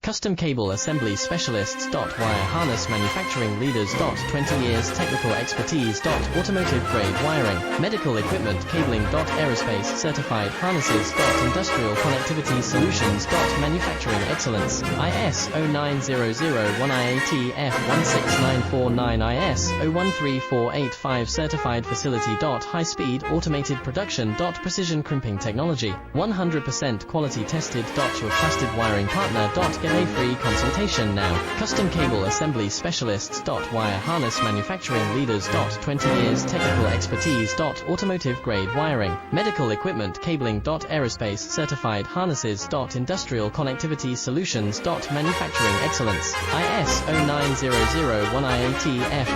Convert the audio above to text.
Custom Cable Assembly Specialists. Wire Harness Manufacturing Leaders. 20 years technical expertise. Automotive grade wiring, medical equipment cabling. Aerospace certified harnesses. Industrial connectivity solutions. Manufacturing excellence. IS 09001 IATF 16949 IS 013485 certified facility. High speed automated production. Precision crimping technology. 100% quality tested. Your trusted wiring partner. Get a free consultation now. Custom Cable Assembly Specialists. Wire Harness Manufacturing Leaders. 20 years technical expertise. Automotive grade wiring, medical equipment cabling. Aerospace certified harnesses. Industrial connectivity solutions. Manufacturing excellence. IS 09001 IATF